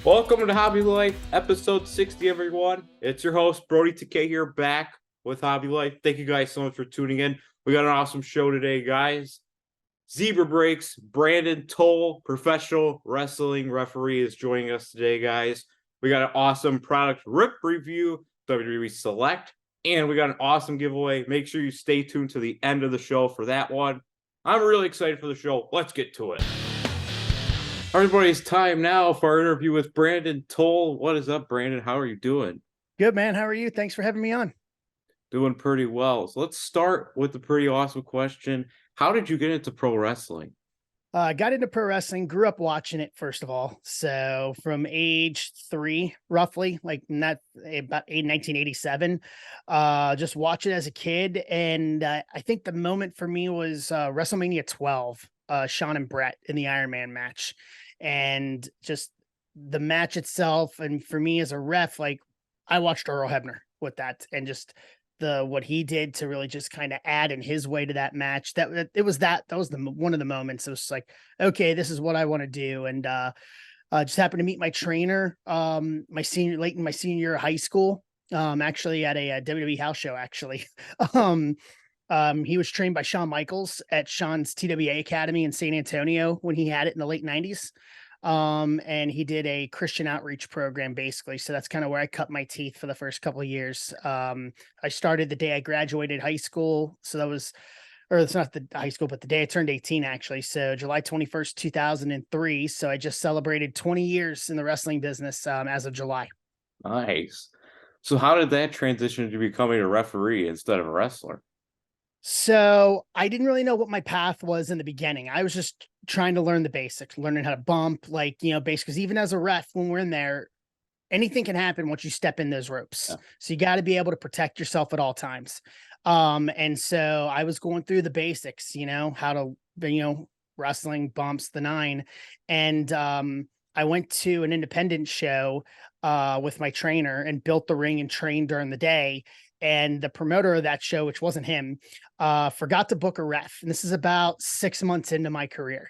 Welcome to Hobby Life, episode 60, everyone. It's your host, Brody TK here, back with Hobby Life. Thank you guys so much for tuning in. We got an awesome show today, guys. Zebra Breaks, Brendon Tolle Professional Wrestling Referee is joining us today, guys. We got an awesome product Riiip review, WWE Select, and we got an awesome giveaway. Make sure you stay tuned to the end of the show for that one. I'm really excited for the show. Let's get to it. Everybody's time now for our interview with Brendon Tolle. What is up, Brendon? How are you doing? Good, man. How are you? Thanks for having me on. Doing pretty well. So let's start with the pretty awesome question. How did you get into pro wrestling? I got into pro wrestling, grew up watching it, first of all. So from age 3, roughly, like not about 1987, just watch it as a kid. And I think the moment for me was WrestleMania 12, Shawn and Brett in the Iron Man match. And just the match itself. And for me as a ref, like I watched Earl Hebner with that and just what he did to really just kind of add in his way to that match. That was one of the moments. It was like, okay, this is what I want to do. And just happened to meet my trainer late in my senior year of high school, actually at a WWE house show, actually. He was trained by Shawn Michaels at Shawn's TWA Academy in San Antonio when he had it in the late 90s. And he did a Christian outreach program, basically. So that's kind of where I cut my teeth for the first couple of years. I started the day I graduated high school. So it's not the high school, but the day I turned 18, actually. So July 21st, 2003. So I just celebrated 20 years in the wrestling business as of July. Nice. So how did that transition to becoming a referee instead of a wrestler? So I didn't really know what my path was in the beginning. I was just trying to learn the basics, learning how to bump, basics. Because even as a ref, when we're in there, anything can happen once you step in those ropes. Yeah. So you got to be able to protect yourself at all times. And so I was going through the basics, how to, wrestling, bumps, the 9. And I went to an independent show with my trainer and built the ring and trained during the day. And the promoter of that show, which wasn't him, forgot to book a ref. And this is about 6 months into my career.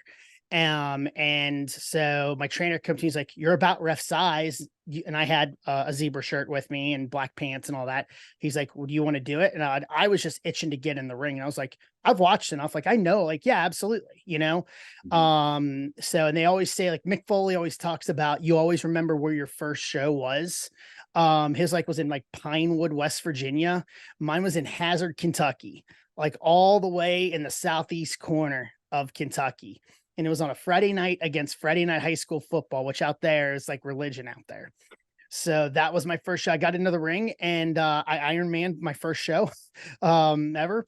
And so my trainer comes to me, he's like, "You're about ref size." And I had a zebra shirt with me and black pants and all that. He's like, "Well, do you want to do it?" And I was just itching to get in the ring. And I was like, "I've watched enough. Like, I know, like, yeah, absolutely." Mm-hmm. So, and they always say, like, Mick Foley always talks about, you always remember where your first show was. His was in like Pinewood, West Virginia. Mine was in Hazard, Kentucky, like all the way in the southeast corner of Kentucky. And it was on a Friday night against Friday night high school football, which out there is like religion out there. So that was my first show. I got into the ring and I Iron Man my first show ever.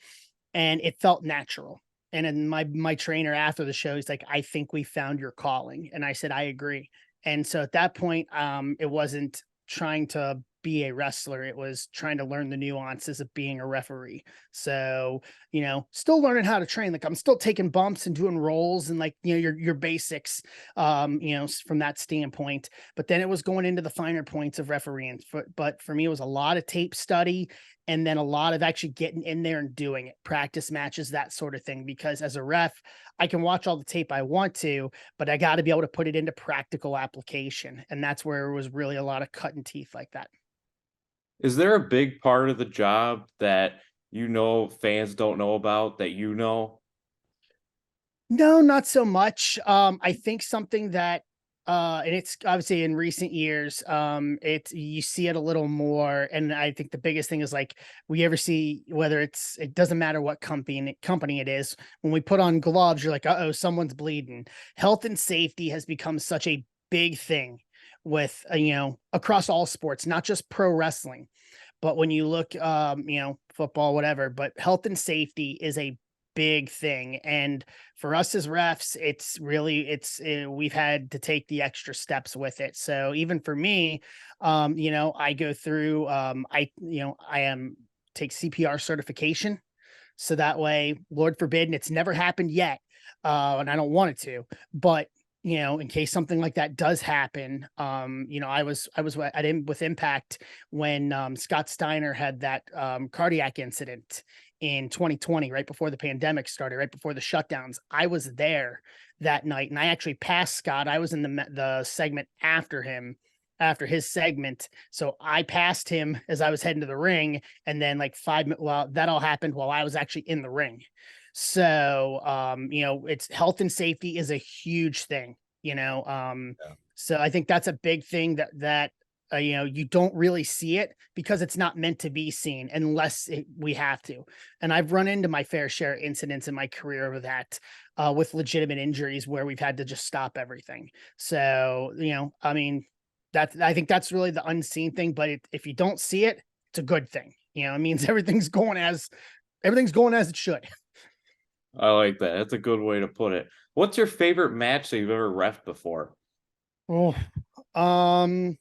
And it felt natural. And then my trainer after the show, he's like, "I think we found your calling." And I said, "I agree." And so at that point, it wasn't trying to be a wrestler. It was trying to learn the nuances of being a referee. So, still learning how to train. Like I'm still taking bumps and doing rolls and your basics, from that standpoint. But then it was going into the finer points of refereeing. But for me, it was a lot of tape study and then a lot of actually getting in there and doing it, practice matches, that sort of thing. Because as a ref, I can watch all the tape I want to, but I got to be able to put it into practical application. And that's where it was really a lot of cutting teeth like that. Is there a big part of the job that fans don't know about that No, not so much. I think something that and it's obviously in recent years, you see it a little more. And I think the biggest thing is like we ever see, whether it doesn't matter what company it is, when we put on gloves, you're like, uh-oh, someone's bleeding. Health and safety has become such a big thing with, across all sports, not just pro wrestling, but when you look, football, whatever, but health and safety is a big thing. And for us as refs, we've had to take the extra steps with it. So even for me, I go through, take CPR certification. So that way, Lord forbid, and it's never happened yet. And I don't want it to, but in case something like that does happen. I was with Impact when Scott Steiner had that cardiac incident in 2020, right before the pandemic started, right before the shutdowns. I was there that night, and I actually passed Scott. I was in the segment after him, after his segment. So I passed him as I was heading to the ring, and then like 5 minutes, well, that all happened while I was actually in the ring. So, it's health and safety is a huge thing, Yeah. so I think that's a big thing that you don't really see it because it's not meant to be seen unless we have to. And I've run into my fair share of incidents in my career with that, with legitimate injuries where we've had to just stop everything. So, I mean, I think that's really the unseen thing, but if you don't see it, it's a good thing. It means everything's going as it should. I like that. That's a good way to put it. What's your favorite match that you've ever reffed before? Oh, I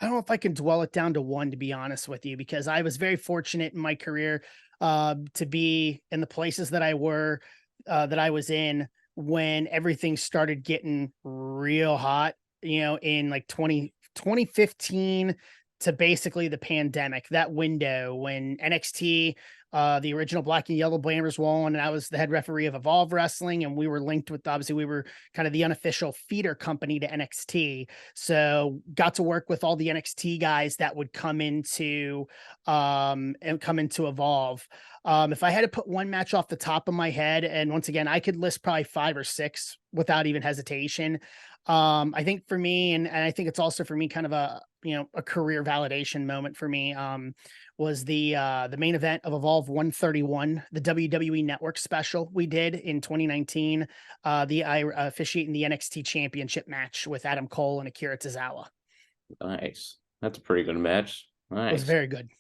don't know if I can dwell it down to one, to be honest with you, because I was very fortunate in my career to be in the places that I was in when everything started getting real hot, in like 2015 to basically the pandemic, that window when NXT, the original black and yellow banners won, and I was the head referee of Evolve Wrestling, and we were linked with, obviously we were kind of the unofficial feeder company to NXT. So got to work with all the NXT guys that would come into Evolve. If I had to put one match off the top of my head, and once again, I could list probably 5 or 6 without even hesitation. I think for me, and I think it's also for me kind of a career validation moment for me, was the main event of Evolve 131, the WWE Network special we did in 2019. I officiating the NXT Championship match with Adam Cole and Akira Tozawa. Nice. That's a pretty good match. It was Nice. very good.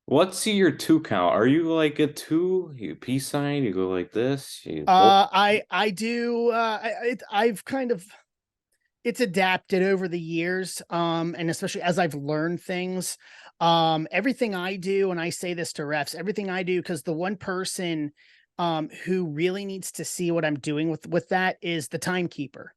What's your 2 count? Are you like a 2? You peace sign? You go like this? You I do. I've kind of, it's adapted over the years, and especially as I've learned things. Everything I do, and I say this to refs, everything I do, because the one person who really needs to see what I'm doing with that is the timekeeper,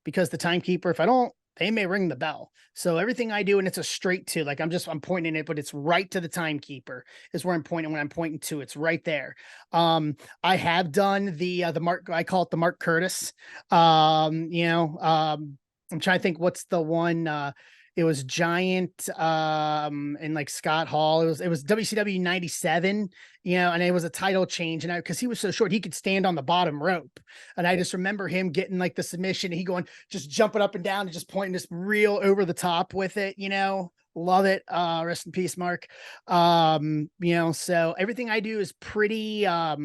because the timekeeper, if I don't, they may ring the bell. So everything I do, and it's a straight to, like, I'm pointing it, but it's right to the timekeeper is where I'm pointing. When I'm pointing to, it's right there. I have done the Mark, I call it the Mark Curtis. I'm trying to think what's the one. It was Giant and like Scott Hall. It was WCW 97, and it was a title change. And because he was so short, he could stand on the bottom rope. And I just remember him getting like the submission, and he going, just jumping up and down and just pointing this real over the top with it, love it. Rest in peace, Mark. So everything I do is pretty, I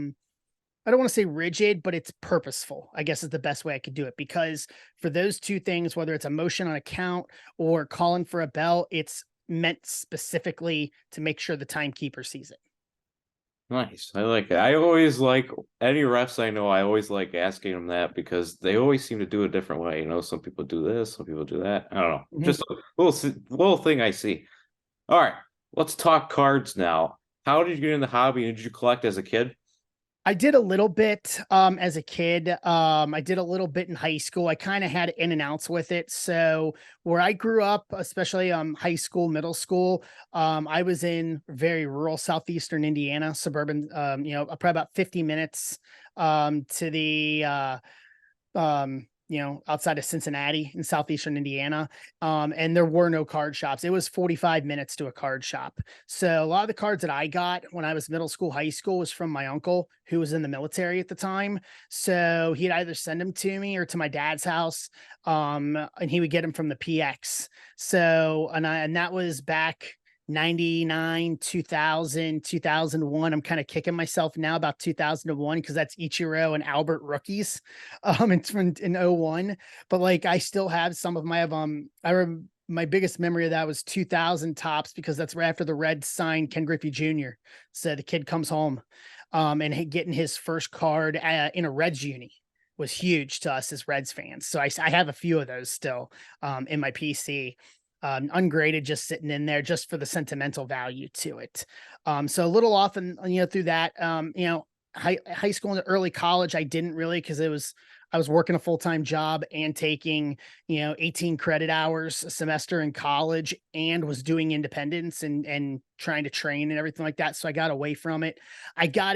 don't want to say rigid, but it's purposeful, I guess is the best way I could do it. Because for those 2 things, whether it's a motion on a count or calling for a bell, it's meant specifically to make sure the timekeeper sees it. Nice. I like it. I always like any refs I know. I always like asking them that because they always seem to do it a different way. Some people do this, some people do that. I don't know. Mhm. Just a little thing I see. All right, let's talk cards now. How did you get in the hobby? Did you collect as a kid? I did a little bit as a kid. I did a little bit in high school. I kind of had in and outs with it. So where I grew up, especially high school, middle school, I was in very rural southeastern Indiana, suburban, probably about 50 minutes to the outside of Cincinnati in southeastern Indiana. And there were no card shops. It was 45 minutes to a card shop. So a lot of the cards that I got when I was middle school, high school was from my uncle who was in the military at the time. So he'd either send them to me or to my dad's house. And he would get them from the PX. So, and that was back 99, 2000, 2001. I'm kind of kicking myself now about 2001 because that's Ichiro and Albert rookies. In 01. But like I still have some of my my biggest memory of that was 2000 tops, because that's right after the Reds signed Ken Griffey Jr. So the kid comes home, and getting his first card in a Reds uni was huge to us as Reds fans. So I have a few of those still in my PC. Ungraded, just sitting in there just for the sentimental value to it. So a little often, through that, high school and early college, I didn't really, because I was working a full-time job and taking, 18 credit hours a semester in college, and was doing independence and trying to train and everything like that. So I got away from it. I got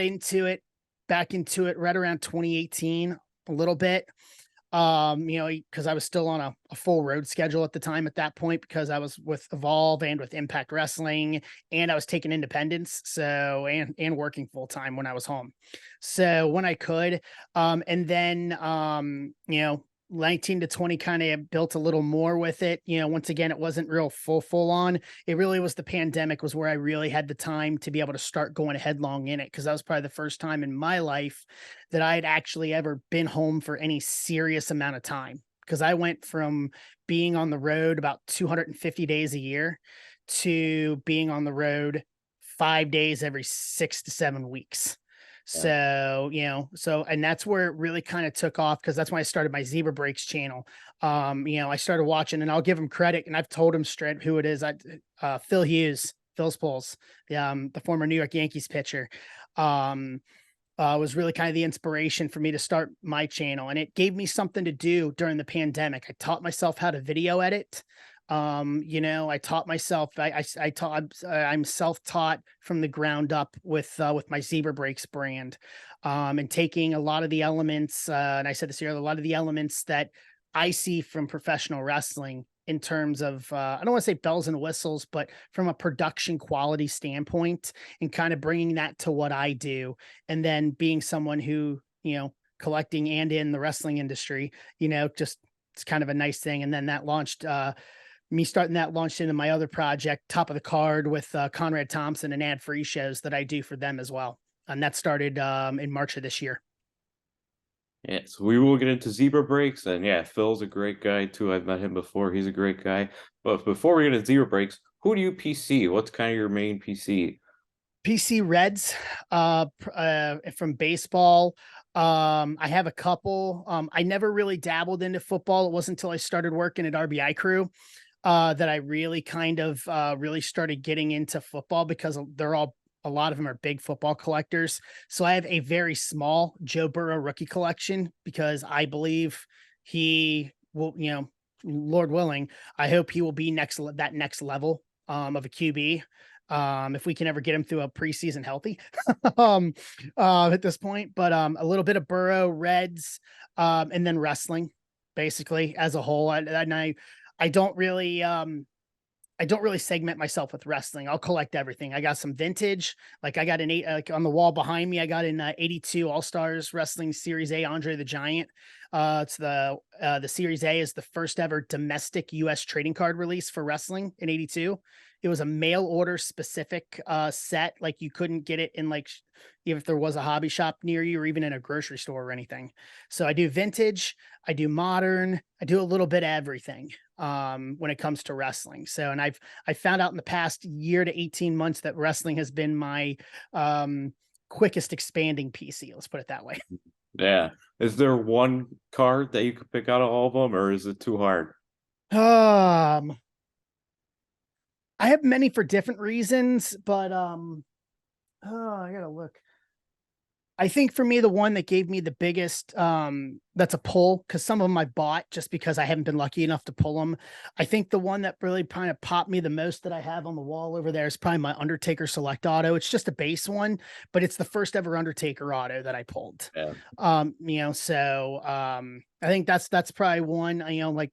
back into it right around 2018, a little bit. Because I was still on a full road schedule at the time at that point, because I was with Evolve and with Impact Wrestling, and I was taking independence. So, and working full time when I was home. So when I could, and then, 19 to 20 kind of built a little more with it. Once again, it wasn't real full on. It really was the pandemic was where I really had the time to be able to start going headlong in it, because that was probably the first time in my life that I had actually ever been home for any serious amount of time. Because I went from being on the road about 250 days a year to being on the road 5 days every 6 to 7 weeks. Yeah. And that's where it really kind of took off, because that's when I started my Zebra Breaks channel. I started watching, and I'll give him credit, and I've told him straight who it is. Phil Hughes, Phil's Pulls, the former New York Yankees pitcher. Was really kind of the inspiration for me to start my channel, and it gave me something to do during the pandemic. I taught myself how to video edit. I taught myself. I'm self-taught from the ground up with my Zebra Breaks brand, and taking a lot of the elements. And I said this here, a lot of the elements that I see from professional wrestling in terms of, I don't want to say bells and whistles, but from a production quality standpoint, and kind of bringing that to what I do. And then being someone who, collecting and in the wrestling industry, just, it's kind of a nice thing. And then that launched, me starting that launched into my other project, Top of the Card, with Conrad Thompson, and ad-free shows that I do for them as well. And that started in March of this year. Yeah, so we will get into Zebra Breaks, and yeah, Phil's a great guy too. I've met him before. He's a great guy. But before we get into Zebra Breaks, who do you PC? What's kind of your main PC? PC Reds, from baseball. I have a couple. I never really dabbled into football. It wasn't until I started working at RBI Crew that I really kind of really started getting into football, because a lot of them are big football collectors. So I have a very small Joe Burrow rookie collection, because I believe he will, Lord willing, I hope he will be that next level of a QB. If we can ever get him through a preseason healthy, at this point. But a little bit of Burrow, Reds, and then wrestling, basically as a whole. I don't really segment myself with wrestling. I'll collect everything. I got some vintage, like I got like on the wall behind me, I got an 82 All-Stars Wrestling Series A Andre the Giant. It's the Series A is the first ever domestic US trading card release for wrestling in 82. It was a mail order specific set. Like you couldn't get it in, like, if there was a hobby shop near you, or even in a grocery store or anything. So I do vintage, I do modern, I do a little bit of everything when it comes to wrestling. So, and I found out in the past year to 18 months that wrestling has been my quickest expanding PC. Let's put it that way. Yeah. Is there one card that you could pick out of all of them, or is it too hard? I have many for different reasons, but I gotta look. I think for me, the one that gave me the biggest, that's a pull, because some of them I bought just because I haven't been lucky enough to pull them. I think the one that really kind of popped me the most that I have on the wall over there is probably my Undertaker Select Auto. It's just a base one, but it's the first ever Undertaker auto that I pulled. Yeah. I think that's probably one, like,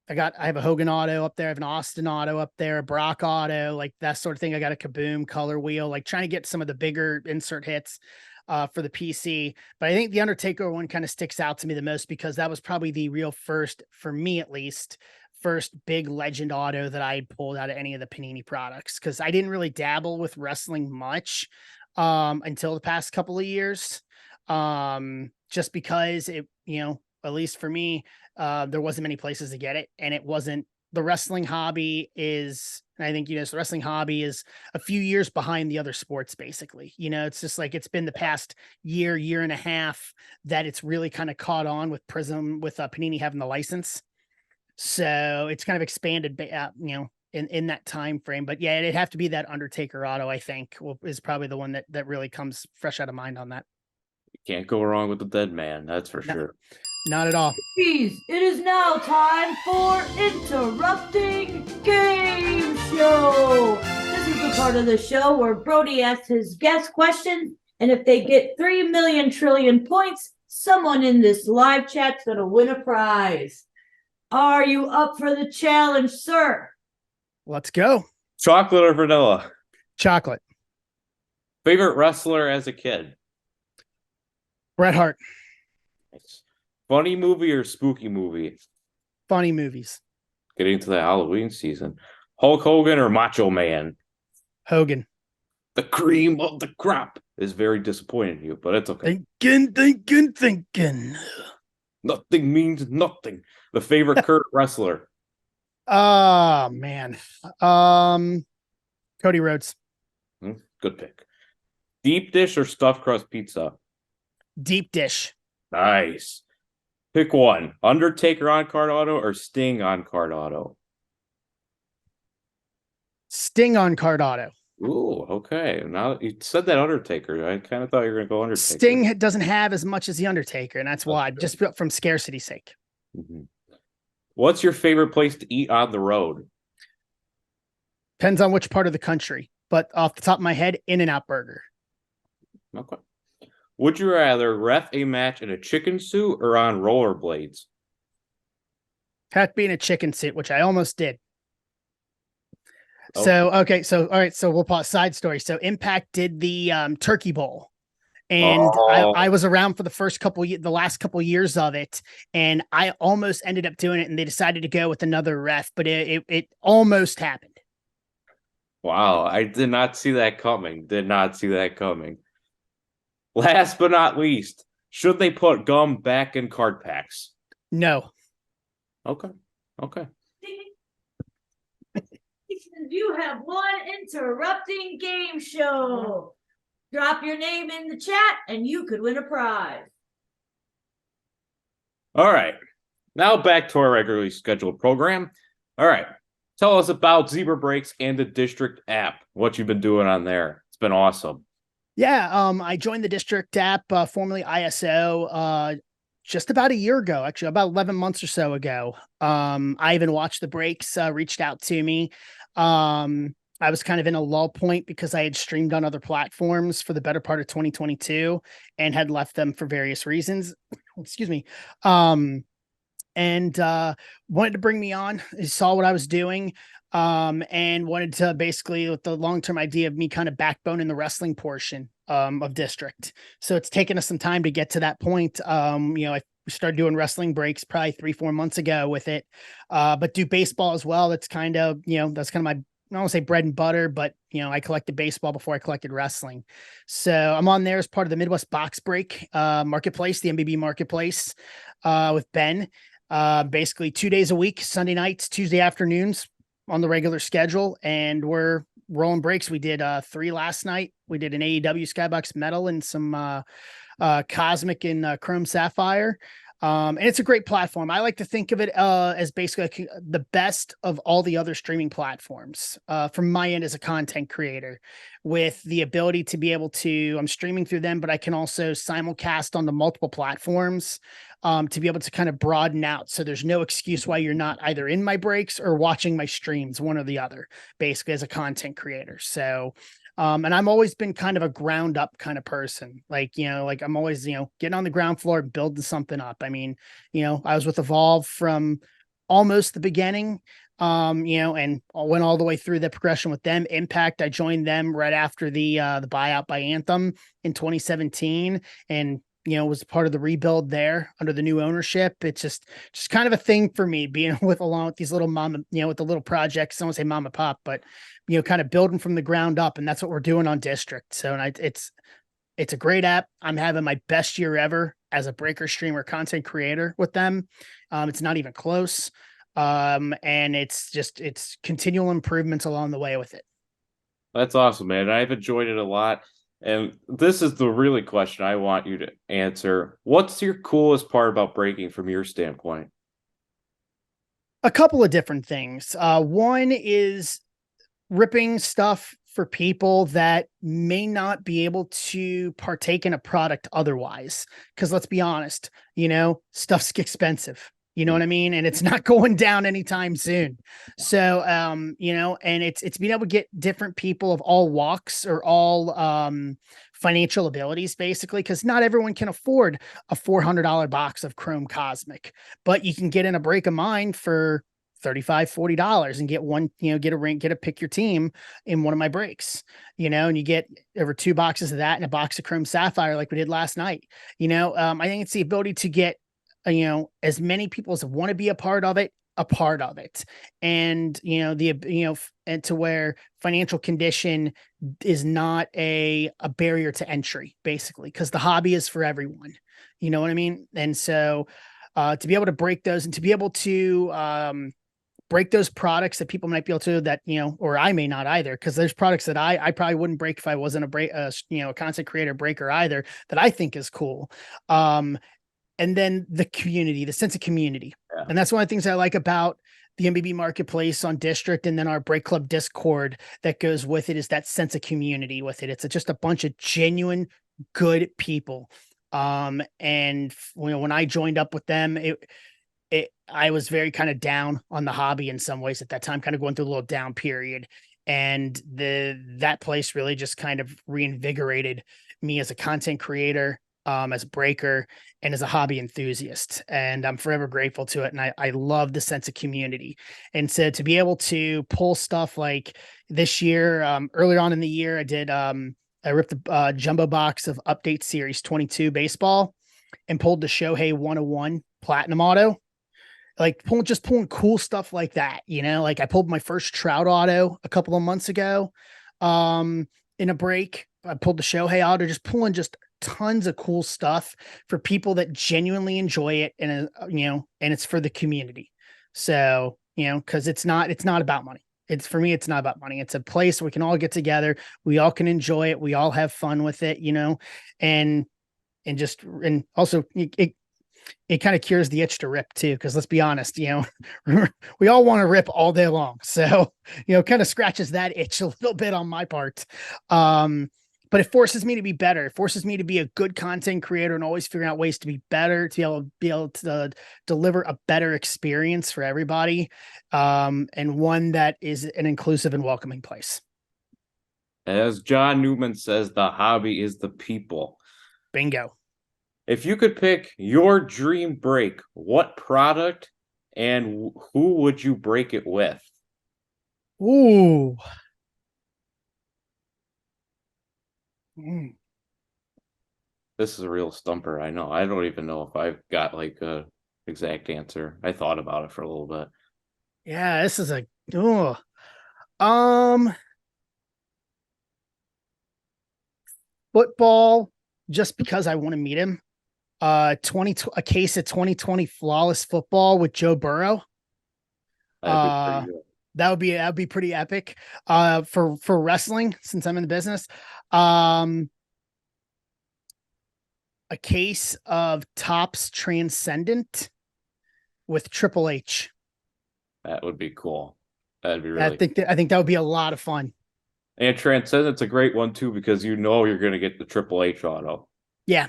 I have a Hogan auto up there. I have an Austin auto up there, a Brock auto, like that sort of thing. I got a Kaboom color wheel, like trying to get some of the bigger insert hits for the PC. But I think the Undertaker one kind of sticks out to me the most, because that was probably the real first, for me at least, first big legend auto that I had pulled out of any of the Panini products. Because I didn't really dabble with wrestling much until the past couple of years. Just because it, at least for me, there wasn't many places to get it, and it wasn't the wrestling hobby is, and I think, so the wrestling hobby is a few years behind the other sports, basically. It's just like, it's been the past year and a half that it's really kind of caught on with Prism, with Panini having the license. So it's kind of expanded, in that time frame. But yeah, it'd have to be that Undertaker auto, I think, is probably the one that really comes fresh out of mind on that. Can't go wrong with the dead man, that's for No, sure. not at all. It is now time for Interrupting Game Show. This is the part of the show where Brody asks his guest questions, and if they get 3 million trillion points, someone in this live chat's going to win a prize. Are you up for the challenge, sir? Let's go. Chocolate or vanilla? Chocolate. Favorite wrestler as a kid? Bret Hart. Nice. Funny movie or spooky movie? Funny movies. Getting to the Halloween season. Hulk Hogan or Macho Man? Hogan. The cream of the crop is very disappointing to you, but it's okay. Thinking. Nothing means nothing. The favorite Kurt wrestler? Oh, man. Cody Rhodes. Good pick. Deep dish or stuffed crust pizza? Deep dish. Nice. Pick one. Undertaker on card auto or Sting on card auto? Sting on card auto. Ooh, okay. Now you said that Undertaker. I kind of thought you were going to go Undertaker. Sting doesn't have as much as the Undertaker, and that's why, just from scarcity's sake. Mm-hmm. What's your favorite place to eat on the road? Depends on which part of the country, but off the top of my head, In-N-Out Burger. Okay. Would you rather ref a match in a chicken suit or on rollerblades? Had to be in a chicken suit, which I almost did. Okay. So, okay. So, all right. So we'll pause. Side story. So Impact did the Turkey Bowl. And I was around for the last couple years of it, and I almost ended up doing it, and they decided to go with another ref, but it almost happened. Wow, I did not see that coming. Last but not least, should they put gum back in card packs? No. Okay. You have one Interrupting Game Show. Drop your name in the chat and you could win a prize. All right. Now back to our regularly scheduled program. All right. Tell us about Zebra Breaks and the District app. What you've been doing on there. It's been awesome. Yeah. I joined the District app, formerly ISO, just about a year ago, actually about 11 months or so ago. I even watched the breaks, reached out to me. I was kind of in a lull point because I had streamed on other platforms for the better part of 2022 and had left them for various reasons. Excuse me. And wanted to bring me on. He saw what I was doing, and wanted to basically, with the long-term idea of me kind of backboning the wrestling portion of District. So it's taken us some time to get to that point. I started doing wrestling breaks probably 3-4 months ago with it, but do baseball as well. That's kind of, that's kind of my, I don't want to say bread and butter, but I collected baseball before I collected wrestling. So I'm on there as part of the Midwest Box Break marketplace, the MBB marketplace, with Ben. Basically 2 days a week, Sunday nights, Tuesday afternoons on the regular schedule, and we're rolling breaks. We did 3 last night. We did an AEW Skybox Metal and some Cosmic and Chrome Sapphire. And it's a great platform. I like to think of it as basically the best of all the other streaming platforms from my end as a content creator, with the ability to be able to, I'm streaming through them, but I can also simulcast on the multiple platforms to be able to kind of broaden out. So there's no excuse why you're not either in my breaks or watching my streams, one or the other, basically as a content creator. So and I've always been kind of a ground up kind of person. Like I'm always, getting on the ground floor, building something up. I mean, I was with Evolve from almost the beginning, and went all the way through the progression with them. Impact, I joined them right after the buyout by Anthem in 2017, and was part of the rebuild there under the new ownership. It's just kind of a thing for me, being along with these little with the little projects. I don't want to say mom and pop, but kind of building from the ground up. And that's what we're doing on District. So, and it's a great app. I'm having my best year ever as a breaker streamer content creator with them. It's not even close. And it's continual improvements along the way with it. That's awesome, man. I've enjoyed it a lot. And this is the really question I want you to answer. What's your coolest part about breaking from your standpoint? A couple of different things. One is ripping stuff for people that may not be able to partake in a product otherwise. Because let's be honest, stuff's expensive. You know what I mean? And it's not going down anytime soon. So, and it's being able to get different people of all walks or all financial abilities, basically, because not everyone can afford a $400 box of Chrome Cosmic, but you can get in a break of mine for $35-$40 and get one, get a ring, get a pick your team in one of my breaks, and you get over 2 boxes of that and a box of Chrome Sapphire like we did last night. I think it's the ability to get as many people as want to be a part of it, and and to where financial condition is not a barrier to entry, basically, because the hobby is for everyone. You know what I mean? And so to be able to break those and to be able to break those products that people might be able to, that or I may not either, because there's products that I probably wouldn't break if I wasn't a content creator breaker either, that I think is cool. And then the community, the sense of community. Yeah. And that's one of the things I like about the MBB marketplace on District, and then our Break Club Discord that goes with it, is that sense of community with it. It's just a bunch of genuine, good people. And when I joined up with them, I was very kind of down on the hobby in some ways at that time, kind of going through a little down period. And that place really just kind of reinvigorated me as a content creator, as a breaker, and as a hobby enthusiast. And I'm forever grateful to it. And I love the sense of community. And so to be able to pull stuff like this year, earlier on in the year, I ripped a jumbo box of Update Series 22 baseball and pulled the Shohei 101 Platinum Auto. Like pulling cool stuff like that, like I pulled my first Trout auto a couple of months ago, in a break. I pulled the Shohei auto, just pulling just tons of cool stuff for people that genuinely enjoy it. And, and it's for the community. So, cause it's not about money. For me, it's not about money. It's a place where we can all get together. We all can enjoy it. We all have fun with it, and also it kind of cures the itch to rip too. Cause let's be honest, we all want to rip all day long. So, kind of scratches that itch a little bit on my part. But it forces me to be better. It forces me to be a good content creator and always figuring out ways to be better, to be able to deliver a better experience for everybody. And one that is an inclusive and welcoming place. As John Newman says, the hobby is the people. Bingo. If you could pick your dream break, what product and who would you break it with? Ooh. This is a real stumper. I know. I don't even know if I've got like a exact answer. I thought about it for a little bit. Yeah, this is football, just because I want to meet him. A case of 2020 flawless football with Joe Burrow. That would be pretty epic. For wrestling, since I'm in the business. A case of Topps Transcendent with Triple H. That would be cool. That'd be really. I think that would be a lot of fun. And Transcendent's a great one too, because you're going to get the Triple H auto. Yeah.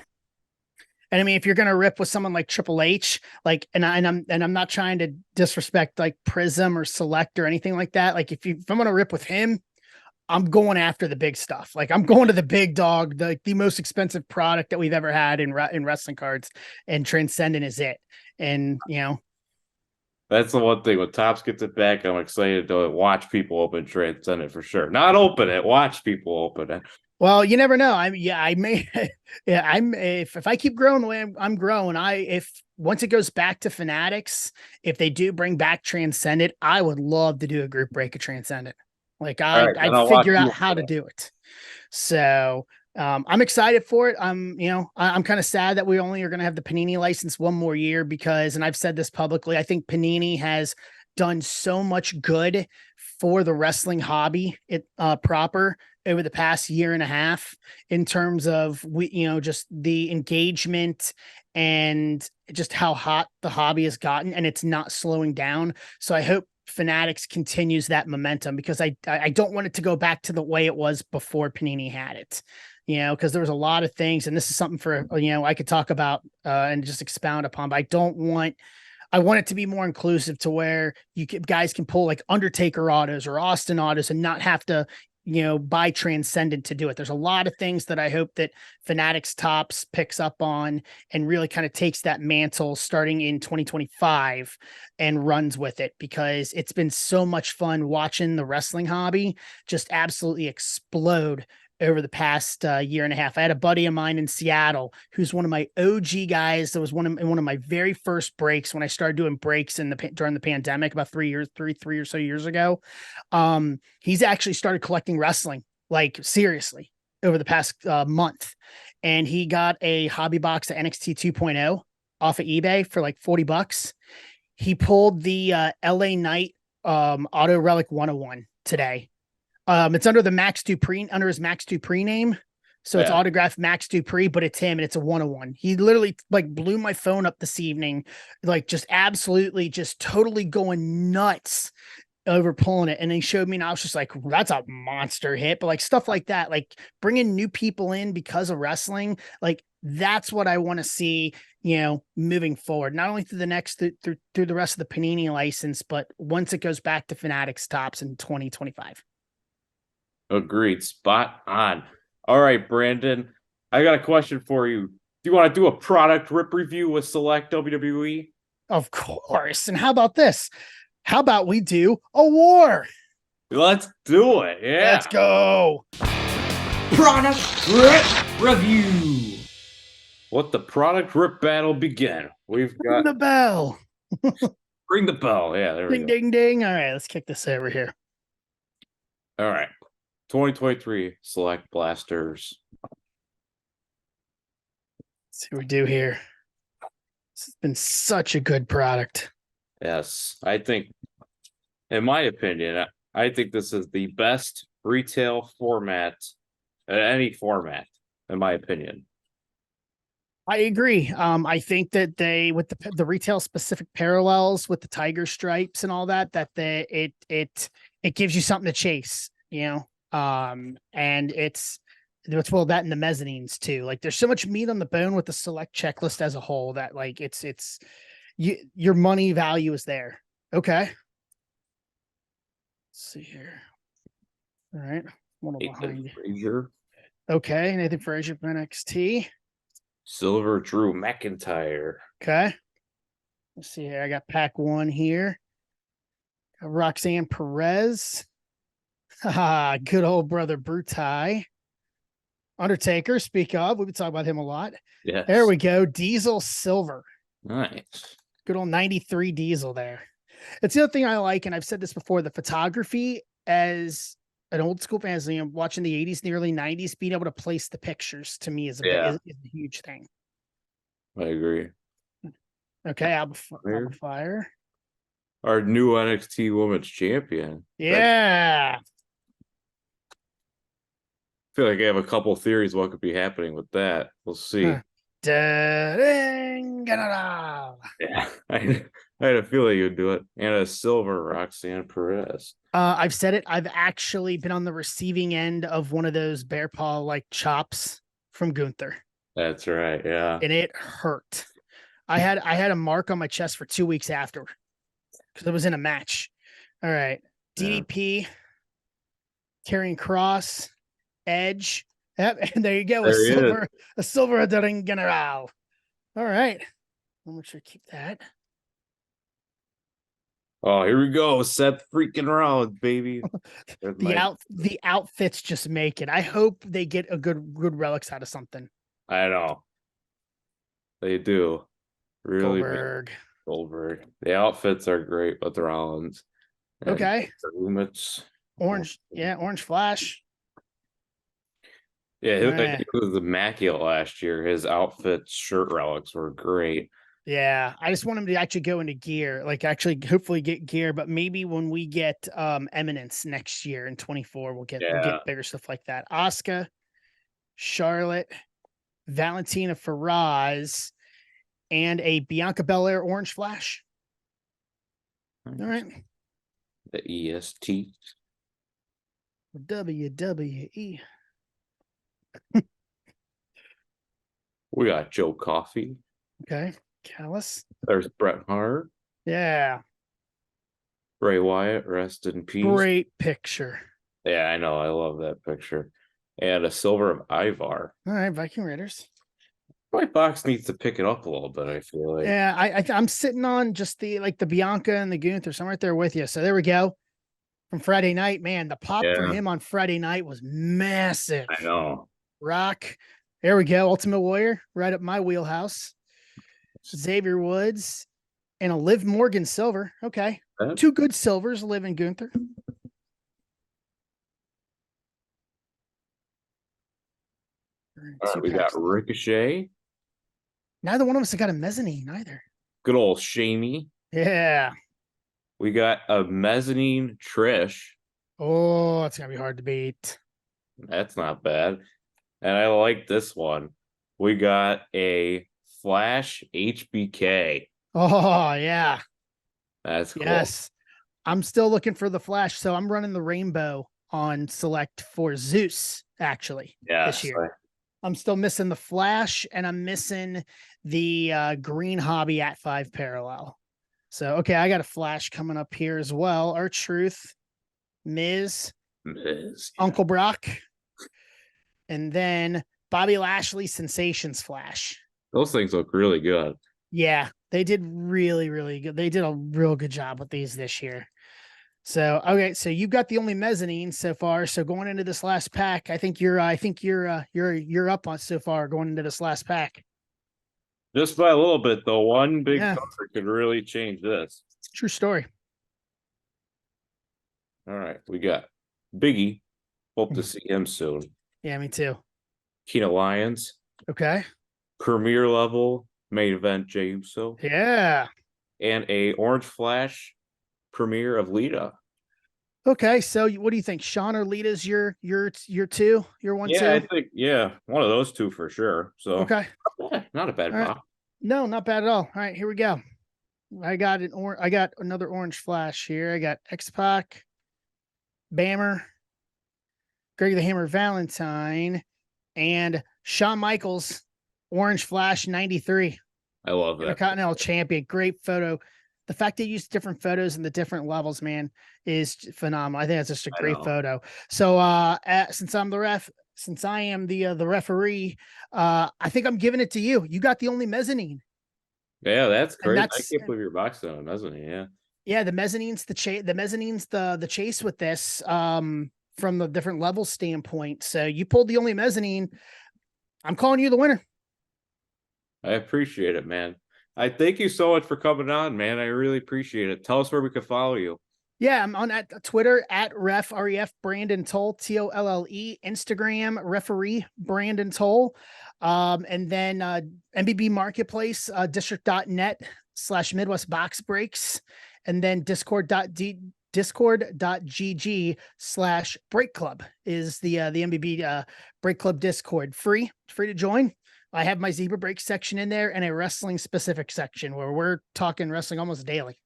And I mean, if you're going to rip with someone like Triple H, like, and I'm not trying to disrespect like Prism or Select or anything like that. Like if I'm going to rip with him, I'm going after the big stuff. Like I'm going to the big dog, the most expensive product that we've ever had in wrestling cards, and Transcendent is it. And that's the one thing when Topps gets it back, I'm excited to watch people open Transcendent for sure. Not open it, watch people open it. Well, you never know. If I keep growing the way I'm growing, if once it goes back to Fanatics, if they do bring back Transcendent, I would love to do a group break of Transcendent. Like I'd figure out how to do it. So I'm excited for it. I'm kind of sad that we only are going to have the Panini license one more year because, and I've said this publicly, I think Panini has done so much good for the wrestling hobby proper over the past year and a half in terms of just the engagement and just how hot the hobby has gotten, and it's not slowing down. So I hope Fanatics continues that momentum, because I don't want it to go back to the way it was before Panini had it, because there was a lot of things, and this is something for, I could talk about and just expound upon, but I want it to be more inclusive, to where guys can pull like Undertaker autos or Austin autos and not have to, buy Transcendent to do it. There's a lot of things that I hope that Fanatics Tops picks up on and really kind of takes that mantle starting in 2025 and runs with it, because it's been so much fun watching the wrestling hobby just absolutely explode over the past year and a half. I had a buddy of mine in Seattle who's one of my OG guys. That was one of my very first breaks when I started doing breaks during the pandemic about 3 or so years ago. He's actually started collecting wrestling, like seriously, over the past month, and he got a hobby box of NXT 2.0 off of eBay for like $40. He pulled the LA Knight Auto Relic 101 today. It's under his Max Dupree name. So it's autographed Max Dupree, but it's him, and it's a 101. He literally like blew my phone up this evening, like just absolutely just totally going nuts over pulling it. And he showed me, and I was just like, that's a monster hit. But like stuff like that, like bringing new people in because of wrestling, like that's what I want to see, moving forward, not only through the rest of the Panini license, but once it goes back to Fanatics Tops in 2025. Agreed. Spot on. All right, Brandon, I got a question for you. Do you want to do a product rip review with Select WWE? Of course. And how about this? How about we do a war? Let's do it. Yeah. Let's go. Product rip review. Let the product rip battle begin. We've got the bell. Ring the bell. Yeah, there we Ding, go. ding, ding. All right, let's kick this over here. All right. 2023 Select Blasters. Let's see what we do here. This has been such a good product. Yes, I think, in my opinion, I think this is the best retail format, any format, in my opinion. I agree. I think that they, with the retail specific parallels with the tiger stripes and all that, it gives you something to chase, and it's well, that and the mezzanines too. Like there's so much meat on the bone with the Select checklist as a whole that like your money value is there. Okay. Let's see here. All right. One behind you. Okay. Nathan Frazier from NXT. Silver Drew McIntyre. Okay. Let's see here. I got pack one here. Got Roxanne Perez. Good old brother Brutai. Undertaker, speak of. We've been talking about him a lot. Yeah. There we go. Diesel Silver. Nice. Good old 93 Diesel there. It's the other thing I like, and I've said this before, the photography as an old school fan, as watching the 80s and the early 90s, being able to place the pictures to me is a huge thing. I agree. Okay, Alba Fire. Our new NXT Women's Champion. Yeah. I feel like I have a couple theories what could be happening with that. We'll see. Yeah, I had a feeling you'd do it. And a silver Roxanne Perez. I've said it. I've actually been on the receiving end of one of those bear paw like chops from Gunther. That's right. Yeah. And it hurt. I had a mark on my chest for 2 weeks after because I was in a match. All right. DDP, Karrion Kross, Edge. Yep, and there you go. A silver Ring General. All right. I'm sure keep that. Oh, here we go. Seth freaking Rollins, baby. The outfits just make it. I hope they get a good relics out of something. I know. They do. Really Goldberg. The outfits are great with Rollins. Okay. Orange Flash. Yeah, he was immaculate last year. His outfits, shirt relics were great. Yeah, I just want him to actually go into gear, like actually hopefully get gear, but maybe when we get Eminence next year in 24, we'll get bigger stuff like that. Asuka, Charlotte, Valentina Feroz, and a Bianca Belair Orange Flash. All right. The EST. WWE. We got Joe Coffey. Okay. Callus. There's Bret Hart. Yeah. Bray Wyatt, rest in peace. Great picture. Yeah, I know. I love that picture. And a silver of Ivar. All right, Viking Raiders. My box needs to pick it up a little bit, I feel like. Yeah, I'm sitting on just the Bianca and the Gunther. So I'm right there with you. So there we go. From Friday night, man, the pop for him on Friday night was massive. I know. Rock. There we go. Ultimate Warrior, right up my wheelhouse. Xavier Woods and a Liv Morgan silver. Okay. Two good silvers, Liv and Gunther. All right, we got Ricochet. Neither one of us have got a mezzanine either. Good old Shamey. Yeah. We got a mezzanine Trish. Oh, it's going to be hard to beat. That's not bad. And I like this one. We got a Flash HBK. Oh, yeah. That's cool. Yes. I'm still looking for the Flash. So I'm running the rainbow on select for Zeus, actually, this year. I'm still missing the Flash, and I'm missing the green hobby at 5 parallel. So, okay, I got a Flash coming up here as well. R-Truth, Miz, Uncle Brock, and then Bobby Lashley Sensations Flash. Those things look really good. Yeah, they did really, really good. They did a real good job with these this year. So, okay, so you've got the only mezzanine so far. So going into this last pack, I think you're up on so far going into this last pack. Just by a little bit, though. One big cover could really change this. True story. All right, we got Biggie. Hope to see him soon. Yeah, me too. Keenan Lyons. Okay. Premier level main event Jey Uso. Yeah. And a Orange Flash premiere of Lita. Okay, so what do you think? Sean or Lita's your two? Your one, yeah, two? I think, one of those two for sure. So okay. Not a bad box. No, not bad at all. All right, here we go. I got another Orange Flash here. I got X-Pac, Bammer, Greg the Hammer Valentine, and Shawn Michaels, Orange Flash 93. I love that. Continental Champion. Great photo. The fact they use different photos in the different levels, man, is phenomenal. I think that's just a great photo. So since I'm the ref, since I am the referee, I think I'm giving it to you. You got the only mezzanine. Yeah, that's great. I can't believe your box on a mezzanine. Yeah. Yeah, the mezzanine's the chase with this from the different level standpoint. So you pulled the only mezzanine. I'm calling you the winner. I appreciate it, man. I thank you so much for coming on, man. I really appreciate it. Tell us where we can follow you. Yeah, I'm on at Twitter at ref Brendon Tolle Tolle, Instagram referee Brendon Tolle, and then MBB Marketplace district.net/Midwest Box Breaks, and then discord.gg/Break Club is the MBB Break Club Discord. Free to join. I have my Zebra Break section in there and a wrestling specific section where we're talking wrestling almost daily.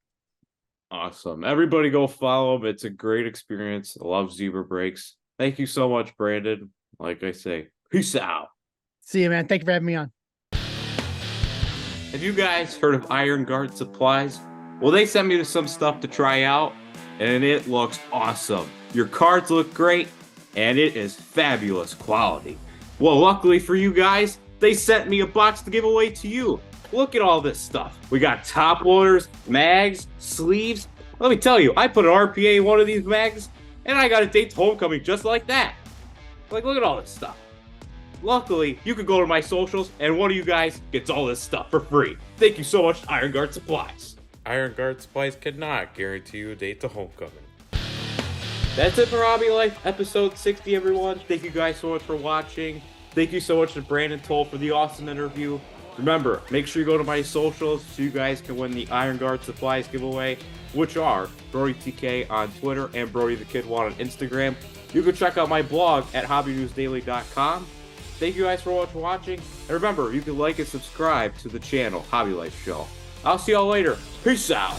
Awesome. Everybody go follow him. It's a great experience. I love Zebra Breaks. Thank you so much, Brandon. Like I say, peace out. See you, man. Thank you for having me on. Have you guys heard of Iron Guard Supplies? Well, they sent me some stuff to try out, and it looks awesome. Your cards look great, and it is fabulous quality. Well, luckily for you guys, they sent me a box to give away to you. Look at all this stuff. We got top loaders, mags, sleeves. Let me tell you, I put an RPA in one of these mags, and I got a date to homecoming just like that. Like, look at all this stuff. Luckily, you can go to my socials, and one of you guys gets all this stuff for free. Thank you so much, Iron Guard Supplies. Iron Guard Supplies cannot guarantee you a date to homecoming. That's it for Hobby Life, episode 60, everyone. Thank you guys so much for watching. Thank you so much to Brendon Tolle for the awesome interview. Remember, make sure you go to my socials so you guys can win the Iron Guard Supplies giveaway, which are Brody TK on Twitter and Brody the Kid One on Instagram. You can check out my blog at hobbynewsdaily.com. Thank you guys so much for watching. And remember, you can like and subscribe to the channel, Hobby Life Show. I'll see y'all later. Peace out.